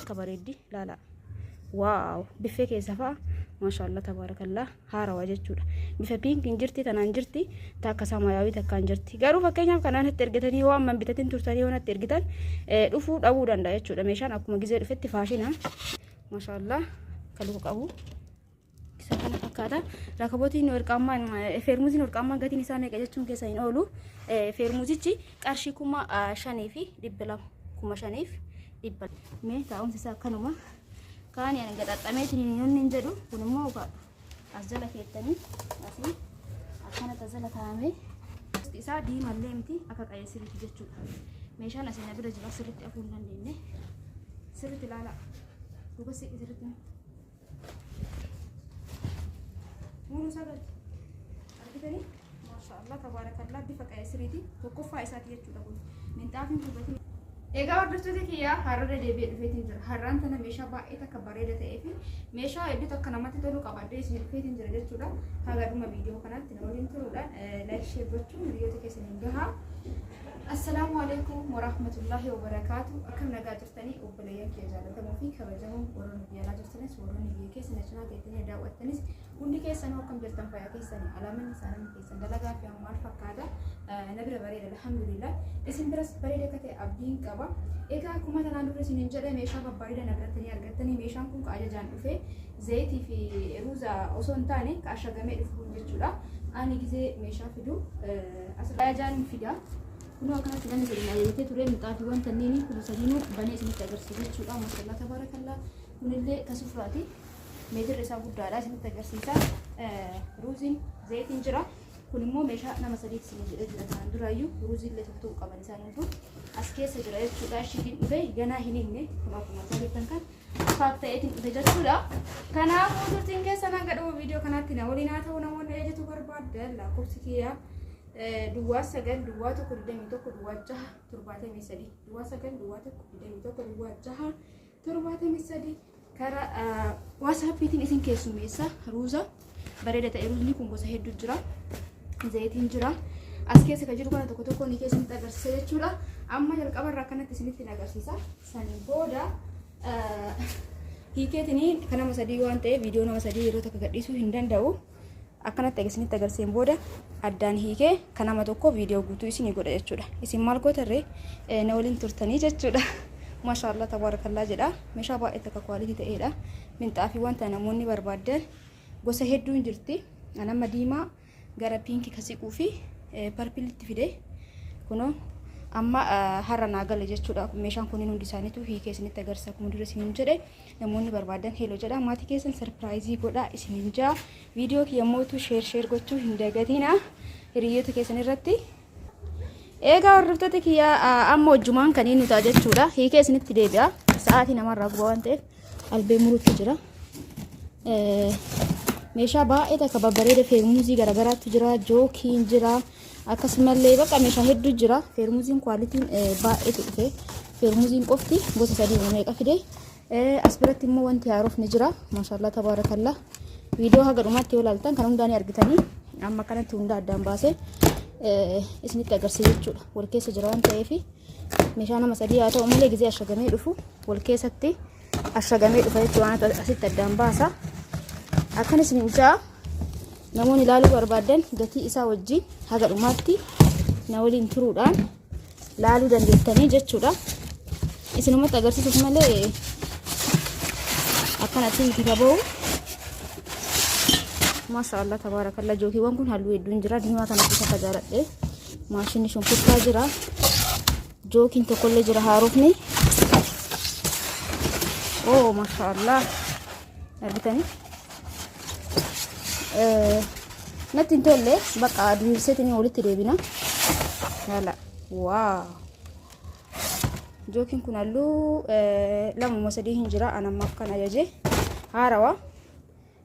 كبريدي لا لا واو بفك سفا ما شاء الله تبارك الله هارا وجهتشودا بفبين كنجرتي تنانجرتي تاكا سماياوي تكانجرتي غارو فكينيا كانان ترغتني وام من بتتين ترتاني وانا ترغتن دفو دابو دندا يچودا ميشان اكما غيزه دفت فاشينا ما شاء الله كلو قبو كسكنا فكاتا ركبوتي نورقاما فيرموزي نورقاما غاتي نسانه قجچون كيساين اولو فيرموزيچي قرشي كوما شانيفي دبلا كوما شانيف دبل مي تاون سسا كنوما كان يعني قد أتميتني ننجدو ونمو بعد أزلة كيتني أصلي أكان تزلة كامي استيسا دي ملمتي أكاك أي سيرة تجتشو ميشان أسينا بدا جبا سيرة أفون لنديني سيرة لا لا بس سيرة مونو سابت أركتني ما شاء الله تبارك الله بفك أي سيرة وكفا إساتي يجتشو لكم من تعرفين كبتي egaa hordoftoota kiyyaa hararra deebi'ee dhufeetiin jira. Harraan tana meeshaa baay'ee takka bareeda ta'ee fi meeshaa hedduu takka namatti tolu qabadde isin dhufeetiin jira jechuudha. Haga dhuma viidiyoo kanaatti na waliin turuudhaan laayik sheer gochuun hiriyoota keessaniin gahaa. Assalaamu alaykum wa rahmatullahi wa barakaatu. Akkam nagaa jirtanii obboleeyyan kiyya jaallatamoo fi kabajamoo warroonni biyya alaa jirtanis warroonni biyya keessa na cinaa ta'anii daawwattanis hundi keessanuu akkam jirtan fayyaa keessanii alaamanni isaanii keessan dalagaa fi maal fakkaata nabira bareeda alhamdulillah isin biras bareeda kate abdiin qaba. Egaa akkuma tanaan dura isin jedhe meeshaa babbareeda nabirattanii argattanii meeshaan kun ajajaan dhufee zayitii fi ruuza osoo hin taane ashagamee dhufu jechuudha. Ani gizee meeshaa fidu ajajaan fida. Kuno akkanatti namni jedhama ayyaatee ture mixaafi wanta nini kun sadiinuu banee isinitti agarsiisa jechuudha. Maashaallah tabarakallah kunillee kasufraati meetirri isaa guddaadha isinitti agarsiisa. Ruuziin zayitiin jira. kun immoo meeshaa nama sadiitti isin jedhee jira kan duraayyuu ruuziillee tuttuu qaban isaaniitu as keessa jira jechuudha. Shiitiin dhufe ganaa hin hinne kun akkuma sadiittan kan faak ta'eetiin dhufe jechuudha. Kanaafuu turtiin keessa nan gadhuu viidiyoo kanaatti na waliin haa ta'u namoonni ejjetu barbaadda lakkoofsi kiyyaa duwwaa 9 duwwaa 121 duwwaa 6 73 duwwaa 9 duwwaa 121 duwwaa 6 73 karaa WhatsAppiitiin isin keessummeessa ruuza bareeda ta'e ruuzni kun gosa hedduu jira. Zayitiin jira as keessa kan jiru kana tokko tokko ni keessatti agarsiisa jechuudha. Amma jalqaba irraa kanatti isinitti agarsiisa. Sanii booda hiikeetiin kan nama sadii waan ta'e viidiyoo nama sadii yeroo takka gadhiisuu hin danda'u. Akkanatti isinitti agarsiiseen booda addaan hiikee kan nama tokko viidiyoo guutuu isin godha jechuudha. Isin maal gootarree na waliin turtanii jechuudha. Maashaallah tabarakallah jedha. Meeshaa baay'ee takka kwalitii ta'edha. Minxaafii wanta namoonni barbaadan gosa hedduun jirti. Anama diimaa gara pinkii kasiquu fi parpilitti fide kuno amma harra naagale jechuudha. Meeshaan kun hundi isaaniitu hiikee isinitti agarsiisa. Akkuma dura isiniin jedhe namoonni barbaadan hello jedha. Maatii keessan sarpiraayizii godha isiniin jaa. Viidiyoo kiyyamootu sheer gochuu hin dagatina hiriyoota keessan irratti. Egaa hordoftoota kiyya amma wajjumaan kan inni ta'a jechuudha. Hiikee isinitti deebi'a. Sa'aatii namarraa guba waan ta'eef albee muruutti jira. meeshaa baay'ee takka babbareeda feermuuzii garagaraatu jira. Jookiin jira. Akkasumallee bakka meeshaa hedduu jira. Feermuuziin kwalitiin baay'eetu dhufe. Feermuuziin qofti gosa sadii meeqa fide. As biratti immoo wanti haaroof ni jira. Maashaallah tabarakallah. Viidiyoo haga dhumaatti yoo ilaaltan kan hundaan argitanii amma kanatti hunda addaan baasee isinitti agarsiisa jechuudha. Wal keessa jira waan ta'eef meeshaa nama sadii haa ta'u malee gizee ashagamee dhufu wal keessatti ashagamee dhufa jechuudha. Waan asitti addaan baasa. Akkan isiniin jaa namoonni ilaaluu barbaadan gatii isaa wajjin haga dhumaatti na waliin turuudhaan ilaaluu dandeettanii jechuudha. Isinumatti agarsiisuuf malee akkanatti miti qabaa'u. Maashaallah tabarakallah jookiiwwan kun halluu hedduun jira. Diimaa kana keessa tajaaladhe maashinni shunkurtaa jira. Jookiin tokkollee jira haarofni. Oh maashaallah argitanii natti hin tolle bakka diriirseetiin walitti deebina. Yala waaw jookiin kun halluu lama sadii hin jira. Anammaaf kan ajaje haarawa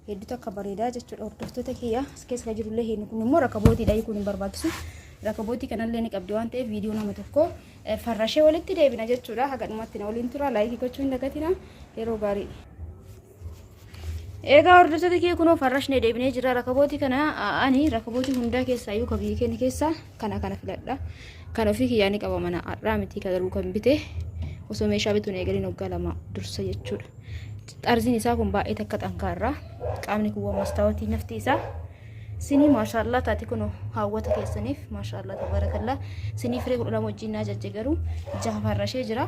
hedduu takka bareedaa jechuudha. Hordoftoota kiyya as keessa jirullee hin kun immoo rakabootiidha. Kun hin barbaachisu rakabootii kanallee ni qabdi waan ta'eef viidiyoo nama tokko farrashee walitti deebina jechuudha. Haga dhumatti na waliin tura. Laayikii gochuu hin dagatina. Yeroo gaarii. Egaa hordoftoota kiyya kunoo farrashne deebinee jira. Rakabootii kana ani rakabootii hundaa keessaa iyyuu kabii keenya keessaa kana filadha. Kan ofii kiyyaa ni qaba mana har'aa miti garuu kan bite osoo meeshaa bituun eegaliin waggaa lama dursa jechuudha. Xarziin isaa kun baay'ee takka xankaarraa qaamni kun mastaawotii nafti isaa sinii maashaallah taati kun hawwata keessaniif maashaallah tabarakallah sinii firee 12 wajjin naa jajje garuu jaafarrashee jira.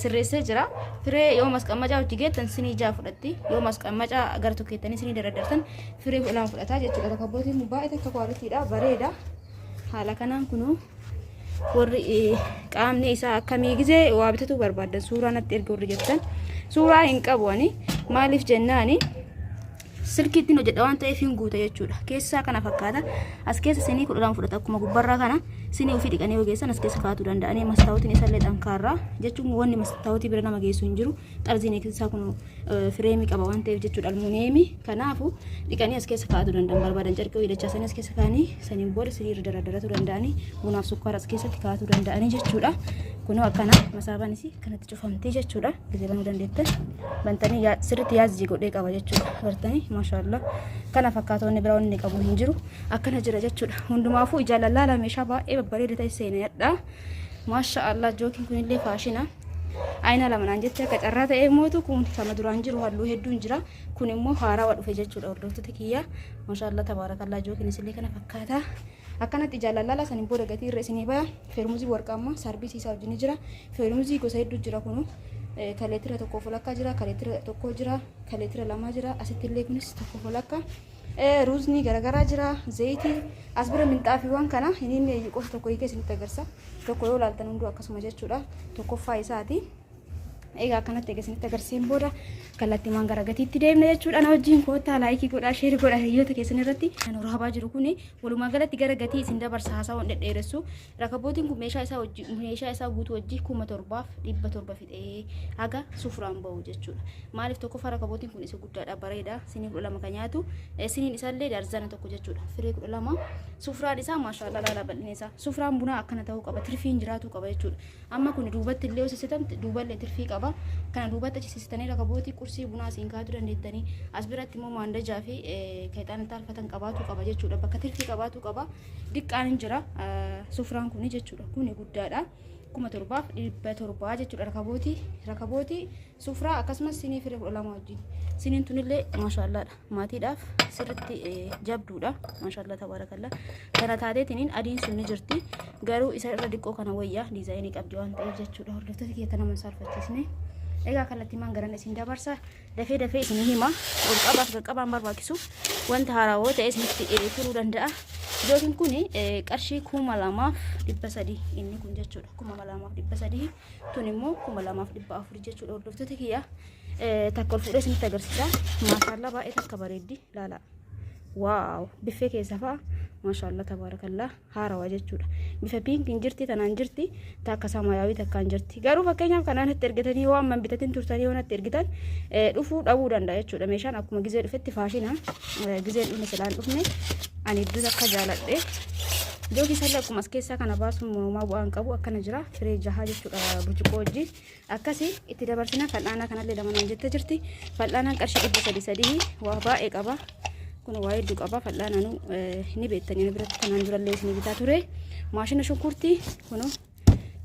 Sirreessee jira firee yoo masqamacaa hojii geettan sinii jaa fudhatti yoo masqamacaa gara tokkeettanii sinii daradartan firee 12 fudhataa jechuudha. Rakabootiin baay'ee takka kwaalitiidha bareeda. Haala kanaan kun warri qaamni isaa akkamii gisee waa bitatu barbaadan suuraa natti erga warri jettan suuraa hin qabu ani maaliif jennaani silkiitiin hojjedha waan ta'eef hin guuta jechuudha. Keessaa kana fakkaata as keessa sinii 12 fudhata akkuma gubbarraa kana sinii ofii dhiqanii ogeessan as keessa kaa'uu danda'anii mastaawutiin isallee xankaarraa jechuun wanni mastaawutii bira nama geessu hin jiru. Xarziin keessaa kun fireemii qaba waan ta'eef jechuudha almuuniyeemii kanaafu dhiqanii as keessa kaa'uu danda'an barbaadan carqee hidhachaa sanii as keessa kaa'anii saniin booda sinii irra daradaratu danda'anii bunaaf sukkaara as keessatti kaa'uu danda'anii jechuudha. Kunoo akkana masaabanis kanatti cufamtee jechuudha. Gisee banuu dandeettan bantanii sirriitti yaazii godhee qaba jechuudha. Agartanii maashaallah kana fakkaatonni biraa wanni qabu hin jiru akkana jira jechuudha. Hundumaafuu ijaan lallaala meeshaa baay'ee babbareeda ta'e seenadha. Maashaallah jookiin kunillee faashina ayina lamanaan jecha akka carraa ta'ee mootu kun sama duraan jiru halluu hedduun jira. Kun immoo haarawaa dhufe jechuudha. Hordoftoota kiyyaa maashaallah tabarakallah jookiin isillee kana fakkaata. Akkanatti jaalallala saniin booda gatii irra isinii baya feermuzii warqaammaa sarbiis isaa wajjin jira. Feermuzii gosa hedduu jira kunu kaleetira tokko folakka jira, kaleetira tokko jira, kaleetira lama jira. Asitti illee kunis tokko folakka. Ruuzni garagaraa jira, zayitii as bira minxaafiiwwan kana inni qofa tokko hiikee isinitti agarsiisa. Tokko yoo laaltan hunduu akkasuma jechuudha. Tokkoffaa isaati. Egaa kanatti eegasinitti agarsiin booda kallattii maan gara gatiitti deemna jechuudha. Na wajjin koottaa laayikii godhaa sheeri godhaa hiriyoota keessan irratti kan raabaa jiru kuni walumaa galatti gara gatii isin dabarsa haasawwan dhedheeressu. Rakabootiin kun meeshaa isaa guutuu wajjii 1700 fixee haga sufraan bahu jechuudha. Maaliif tokkoffaa rakabootiin kun isa guddaadha bareeda sinii 12 kan nyaatu siniin isaallee darzana tokko jechuudha. Firee 12 sufraan isaa maashaallah laala bal'inni isaa sufraan bunaa akkana ta'uu qaba tirfiin jiraatu qaba jechuudha. Amma kun duubatti illee hojjetamte duuballee tirfii qaba. Kana duubatti achiisistanii rakabootii qursii bunaa siin kaa'uu dandeettanii as biratti immoo maandajaa fi keexaan taalfatan qabaatu qaba jechuudha. Bakka tirfii qabaatu qaba. Diqqaan hin jira sufraan kun jechuudha. Kuni guddaadha. 1700 jechuudha rakabootii sufraa akkasumas sinii firee 12 wajjin. Siniin tunillee maashaallaadha. Maatiidhaaf sirriitti jabduudha. Maashaallah tabarakallah. Kana taateetiniin adiin sun ni jirti. Garuu isa irra diqqoo kana wayyaa diizaayinii qabdi waan ta'eef jechuudha. Hordoftoota keessa nama saalfachiisne. Egaa kallattii maan garan isin dabarsa dafee isin hima ol qabaaf qaqqabaan barbaachisu wanta haarawoo ta'e isinitti turuu danda'a. Jookiin kun qarshii 2300 inni kun jechuudha. 2300 tun immoo 2400 jechuudha. Hordoftoota kiyya takka ol fuudhee isinitti agarsiisa. Maashaallah baay'ee takka bareeddi laala. Waaw biffee keessa fa'a maashaallah tabarakallah haarawaa jechuudha. Bifa piinkiin jirti tanaan jirti takka samaayawii takkaan jirti. Garuu fakkeenyaaf kanaan itti ergitanii waan man bitatin turtanii waan itti ergitan dhufuu dhabuu danda'a jechuudha. Meeshaan akkuma gizee dhufetti faashina gizeen dhufne silaan dhufne ani iddoo akka jaaladhe jookii sallee akkuma as keessaa kana baasuun mormaa bu'aan qabu akkana jira firee 6 jechuudha burcuqqoo wajjin akkasii itti dabarsina. Fal'aanaa kanallee lamanaan jette jirti. Fal'aanaan qarshii 300 waa baay'ee qaba. Kun waa hedduu qaba. Fal'aanaan ni beektanii biratti kanaan durallee isin bitaa ture. Maashina shunkurtii kun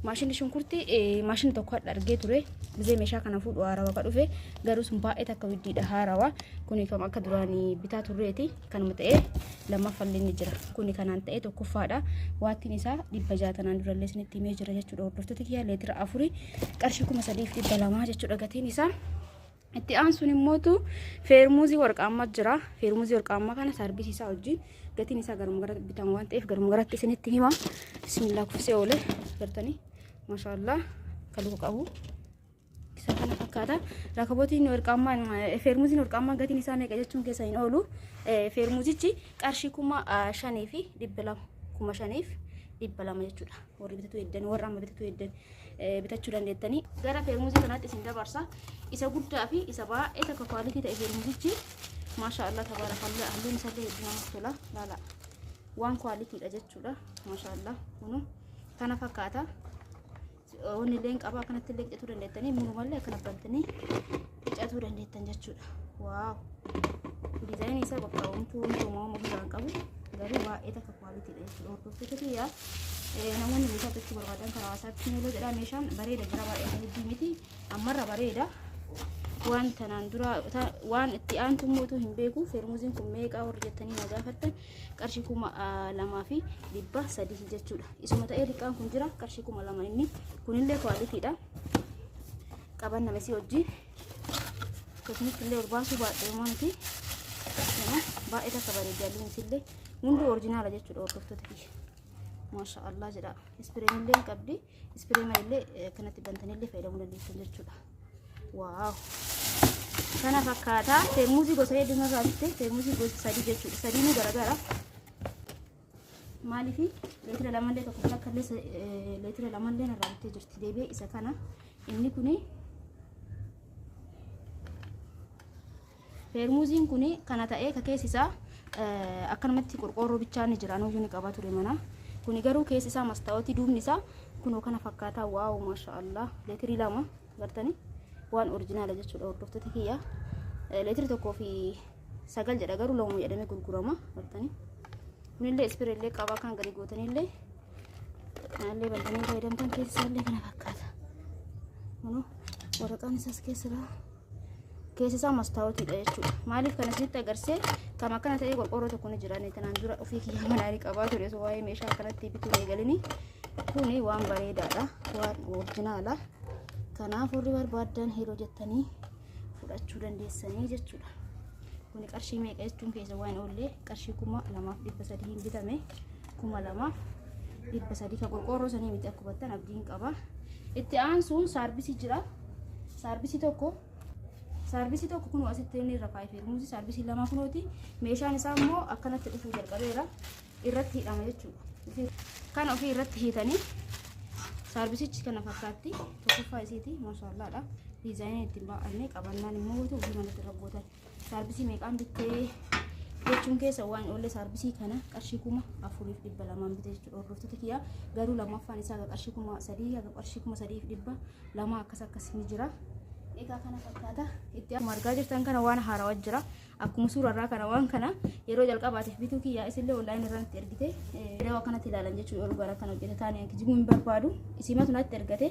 maashina shunkurtii maashina tokko argee ture. Gizee meeshaa kana fuudhu haarawaa dhufe garuu sun baay'ee takka widdiidha haarawaa. Kuni kam akka duraanii bitaa turreeti kanuma ta'ee lammaffallee ni jira. Kuni kanaan ta'ee tokkoffaadha. Waattiin isaa 600 tanaan durallee isinitti himee jira jechuudha. Hordoftoota kiyyaa leetira 4 qarshii 3200 jechuudha gatiin isaa. Itti aansuun immootu feermuzii warqaammaa jira. Feermuzii warqaammaa kana sarbiis isaa wajjin gatiin isaa garuma gara bitan waan ta'eef garuma garatti isinitti hima. Bismillah kufsee oole gartanii maashaallah kaluu qabu. Isa kana fakkaata. Rakabootiin warqaammaa feermuziin warqaammaa gatiin isaa meeqa jechuun keessa hin oolu. Feermuzichi qarshii 5,000 fi 200 5,000 fi 200 jechuudha. Warri bitatu heddan warra amma bitatu heddan bitachuu dandeettanii gara feermuzii kanaatti isin dabarsa. Isa guddaa fi isa baay'ee takka kwaalitii ta'e feermuzichi maashaallah tabarakallah halluun isaa illee hedduu namatti tola. Laala waan kwaalitiidha jechuudha. Maashaallah kunu kana fakkaata. Wanni illee qaba akkanatti illee qicatu dandeettanii murumallee akkana bantanii qicatu dandeettan jechuudha. Waaw diizaayinii isaa bakka wantu uumamu ofirraa qabu garuu baay'ee takka kwaalitiidha jechuudha. Hordoftoota kiyyaa namoonni bitachuu barbaadan karaa waasaatti ni jedha. Meeshaan bareeda jira baay'ee hedduu miti ammarra bareeda. Waan tanaan dura waan itti aantu mootu hin beeku. Feermuuziin kun meeqa warri jettanii na gaafattan qarshii 2,300 jechuudha. Isuma ta'ee liqaan kun jira qarshii 2,000 inni kunillee kwaalitiidha. Qaban namasi hojii akkasumas illee ol baasuu baadhee miti baay'ee takka bareedaa illee hundi orjinaala jechuudha. Hordoftoota kiyya maashaallah jedha. Ispireen illee qabdi. Ispiree malee kanatti bantanillee fayyadamuu dandeessan jechuudha. Waaw kana fakkaata. Feermuuzii gosa hedduu irraa bitte. Feermuuzii gosa 3 jechuudha. 3 nu garagara maaliif leetira lamallee tokko takkallee leetira lamallee irraa bittee jirti. Deebi'ee isa kana inni kuni feermuuziin kuni kana ta'ee ka keessi isaa akkanumatti qorqoorroo bichaa ni jira. Nuyi ni qaba ture mana. Kuni garuu keessi isaa mastaawoti duubni isaa kunoo kana fakkaata. Waaw maashaallah leetirii 2 gartanii waan orjinaala jechuudha. Hordoftoota kiyya leetira 1.9 jedha garuu lamu jedhamee gurgurama gartanii. Kunillee ispireellee qaba kan gadi gootanillee kanallee bal'anii fayyadamtan keessi isaallee kana fakkaata. Kunoo waraqaan isaas keessi isaa mastaawotiidha jechuudha. Maaliif kana sitti agarsee kama kana ta'ee qorqoorroo tokko ni jira. Tanaan dura ofii kiyya manaarii qabaa ture osoo waa'ee meeshaa akkanatti bituu eegalini. Kuni waan bareedaadha, waan orjinaala. Kanaaf warri barbaadan yeroo jettanii fudhachuu dandeessanii jechuudha. Kuni qarshii meeqa jechuun keessa waan oollee qarshii 2,300 hin bitame 2,300 ka qorqoorroo sanii miti akka hubattan abdiin qaba. Itti aansuun saarbisii jira. Saarbisii tokko kun asitti inni irra kaa'ee feermuuzii saarbisii 2 kunooti. Meeshaan isaa immoo akkanatti dhufuu jalqabeera. Irratti hidhama jechuudha. Kan ofii irratti hiitanii saarbisichi kana fakkaatti. Tokkoffaa isiiti maashaallaadha. Diizaayinii ittiin baa'annee qabannaan immoo gootu ofii malatti irra gootan. Saarbisii meeqaan bittee jechuun keessa waan oollee saarbisii kana qarshii 4,200 bitee jechuudha. Hordoftoota kiyya garuu lammaffaan isaa qarshii 3,000 qarshii 3,200 akkas ni jira. Egaa kana fakkaata. Itti akkuma argaa jirtan kana waan haarawaa jira. Akkuma suurarraa kana waan kana yeroo jalqabaatiif bituu kiyyaa isillee online irratti ergite yeroo akkanatti ilaalan jechuudha. Yeroo gara kana hojjete taane akkijibuu hin barbaadu. Isimatu natti ergate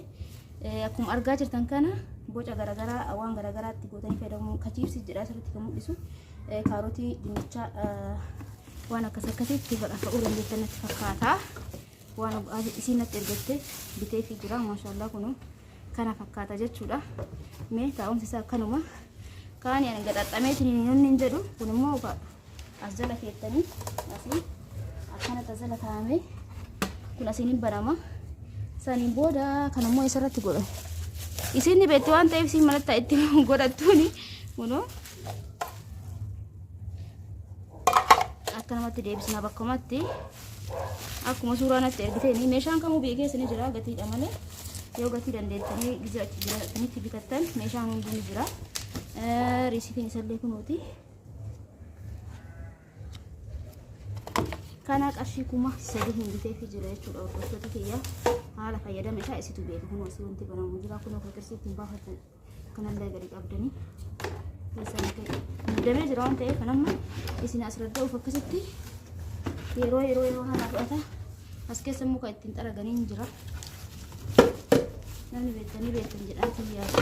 akkuma argaa jirtan kana boca garagaraa waan garagaraatti gootanii fayyadamuun kachiibsi jedha asirratti kan mul'isu. Kaarotii, dinnicha waan akkasitti godhata ulan jettanitti fakkaata. Waan isiin natti ergatte bitee fi jira maashaallah kunoo kana fakkaata jechuudha. Mee taa'umsi isaa akkanuma kaan yani gadhaxameetiin namni hin jedhu kun immoo as jala keettanii asii akkana tasala kaa'ame kun asiin hin banama. Saniin booda kan immoo isarratti godhamu. Isiin ni beekti waan ta'eef siin malatti itti godhattuuni kunoo akkanumatti deebisna bakkumatti akkuma suuraa natti ergiteeni. Meeshaan kamuu beekee isin jira gatiidha malee. Yoo gatii dandeettanii giziraatti bitattan meeshaan hunduu ni jira. Riisitiin isallee kunuuti. Kana qarshii 3,000 bitee fi jira jechuudha. Hordoftoota kiyya haala fayyadama isaa isitu beeku. Kunoo asii wanti banamu jira. Kunoo fakkirsii ittiin baafatan kanallee gadi qabdanii muddamee jira waan ta'eef kanamma isin asirratti of akkasitti yeroo haala fudhata. As keessa muka ittiin xaraganii jira. Namni beektanii jedhaatiin yaadu.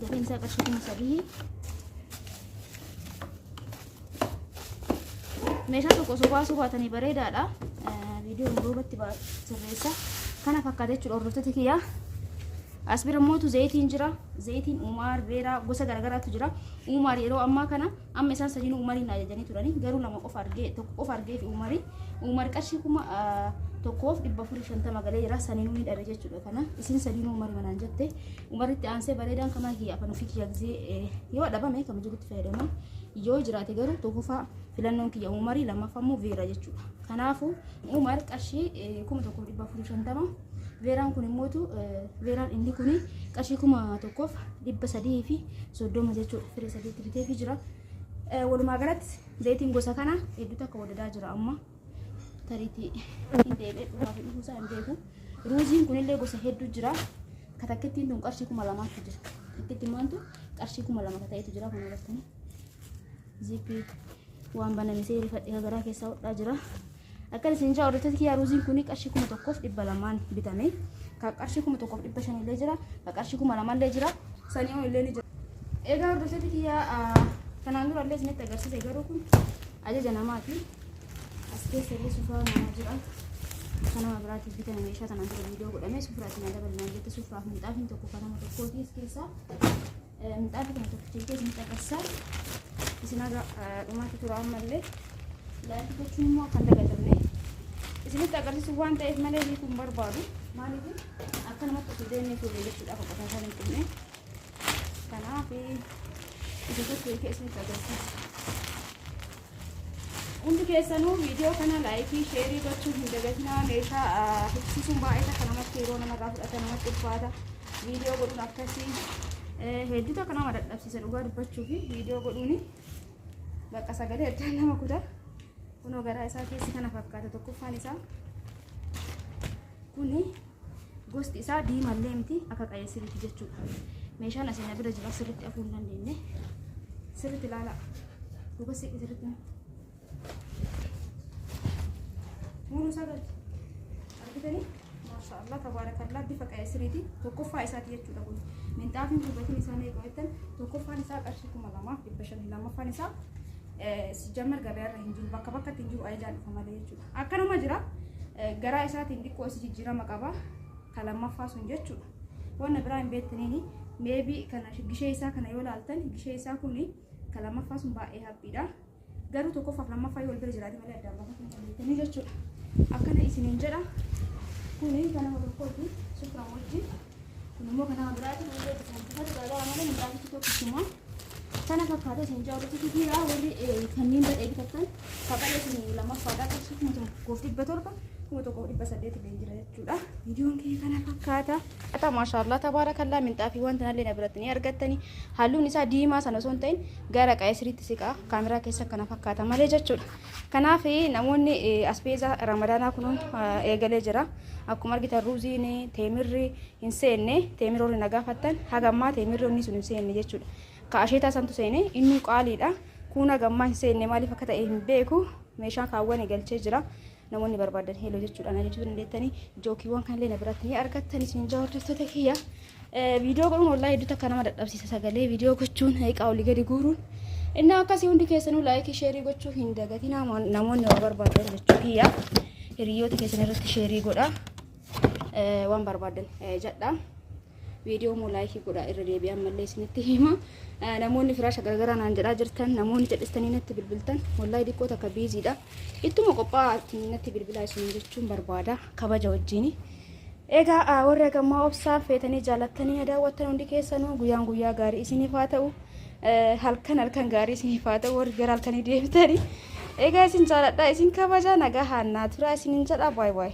Gatiin isaa qarshii 3,000. Meeshaa tokko osoo baatanii bareedaadha. Viidiyoo duubatti sirreessa. Kana fakkaata jechuudha. Hordoftoota kiyya. As bira mootu zayitiin jira. Zayitiin Umar beeraa gosa garagaraatu jira. Umar yeroo ammaa kana amma isaan sadiin Umariin ajajanii turani. Garuu lama qofa argee tokko qofa argee fi Umar qarshii 1,450 galee jira. Saniin ni dhabe jechuudha. Kana isin sadiin Umar manaan jette Umaritti aansee bareedaan kamaa kiyya afaan ofii kiyya gizee yoo dhabame kam jirutti fayyadamu. Yoo jiraate garuu tokkoffaa filannoon kiyya Umarii lammaffaa immoo Veera jechuudha. Kanaafuu Umar qarshii 1,450 Veeraan kun immoo Veeraan inni kun qarshii 1,330 jechuudha. Firee 8 bitee fi jira. Walumaa galatti zayitiin gosa kana hedduutu akka wadadaa jira amma tariitii hin deebi'e dhufaa fi dhufuusaa hin beeku. Ruuziin kunillee gosa hedduu jira. Katakkittiin tun qarshii 2,000 jira. Katakkittiin maantu qarshii 2,000 ta'etu jira kun agartanii. Zippii waan baname seerii fadhii garaa keessaa hodhaa jira. Akka isin jaarrata kiyyaa ruuziin kuni qarshii 1,200 bitame. Ka qarshii 1,500 illee jira. Ka qarshii 2,000 illee jira. Sanii on illee ni jira. Egaa hordoftoota kiyyaa kanaan dura illee isinitti agarsiise garuu kun ajaja namaati. As keessa illee sufraa namaa jira. Kanama biraatiif bitame meeshaa kanaan dura viidiyoo godhame sufraatiin dabalinaan jette sufraaf minxaafiin tokko kanama tokkooti as keessaa minxaafii kana tokkicha illee isinitti agarsiisa. Isin aga dhumaatti tura ammallee laayikii gochuun immoo akka hin dagatamne isinitti agarsiisu waan ta'eef malee ni kun barbaadu maaliif akka namatti osoo deemnee fuudhee jechuudhaaf akka isaan hin qubne kanaaf isa tokko eegee isinitti agarsiisa. Hundi keessanuu viidiyoo kana laayikii sheerii gochuun hin dagatinaa. Meeshaa hiksisuun baay'ee akka namatti yeroo namarraa fudhata namatti ulfaata viidiyoo godhuun akkasii hedduutu akka nama dadhabsiisa dhugaa dubbachuu fi viidiyoo godhuuni bakka sagalee addaan nama kutaa. Kunoo garaa isaa keessi kana fakkaata tokkoffaan isaa kuni gosti isaa diimallee miti akka qayyisiriiti jechuudha. Meeshaan asiin bira jira sirriitti afuu hin dandeenye sirriitti ilaala dhuga siqi sirriitti muru sagal argitanii maashaallah tabaarakallaa bifa qayyisiriiti tokkoffaa isaati jechuudha. Kun minxaafiin gubbatiin isaanii qabattan tokkoffaan isaa qarshii 2,500 lammaffaan isaa sijamar gabaarra hin jiru bakka bakkatti hin jiru ayidaan dhufa malee jechuudha. Akkanuma jira garaa isaatiin xiqqoo isi jijjiirama qaba ka lammaffaa sun jechuudha. Wanna biraa hin beektaniini meebii kana gishee isaa kana yoo laaltan gishee isaa kuni ka lammaffaa sun baay'ee haphiidha. Garuu tokkoffaaf lammaffaa yoo wal bira jiraate malee addaan baafachuu hin dandeettanii jechuudha. Akkana isiniin jedha kuni kanama tokkooti sufraa wajjin kun immoo kanama biraatiin illee isaan tufatu garaa malee minxaafichi tokkichuma. Kana fakkaata isin jaallatu kiyyaa warri kanneen badhee bitattan faqalee isin lammaffaadhaa qarshii 1,700 1,800 illee jira jechuudha. Viidiyoon kee kana fakkaata. Ata maashaallah tabaarakallaa minxaafii wanta nallee na biratti ni argattanii halluun isaa diimaa sana osoo hin ta'in gara qayyisiriitti siqaa kaameraa keessa kana fakkaata malee jechuudha. Kanaaf namoonni aspeeza ramadaanaa kunuun eegalee jira. Akkuma argitan ruuziin teemirri hin seenne teemiroonni nagaafattan hagammaa teemiroonni sun hin seenne jechuudha. Ka asheetaa santu seene inni qaaliidha. Kuna gammaa hin seenne maaliif akka ta'e hin beeku. Meeshaan kaawwan galchee jira. Namoonni barbaadan heeloo jechuudha. Na jechuu dandeettanii jookiiwwan kanallee na biratti ni argattan isin hordoftoota kiyya. Viidiyoo godhuun wallahi hedduu akka nama dadhabsiisa sagalee viidiyoo gochuun hiiqaa olii gadi guuruun. Inni akkasii hundi keessanuu laayikii sheerii gochuu hin dagatinaa namoonni waa barbaadan jechuu kiyya. Hiriyoota keessan irratti sheerii godha. Waan barbaadan jedha. Viidiyoo moo laayikii godha irra deebi'an mallee isinitti hima. Namoonni firaasha garagaraa naan jedhaa jirtan namoonni jedhistanii natti bilbiltan wallahi xiqqoo takka biiziidha. Ittuma qophaa'aa natti bilbilaa isin jechuun barbaada kabaja wajjin. Egaa warra gammaa obsaa feetanii jaallattanii daawwattan hundi keessanuu guyyaa gaarii isiniif haa ta'u. Halkan gaarii isiniif haa ta'u warri gara halkanii deemtanii. Egaa isin jaalladhaa isin kabaja nagaa haannaa tura isinin jedha baay baay.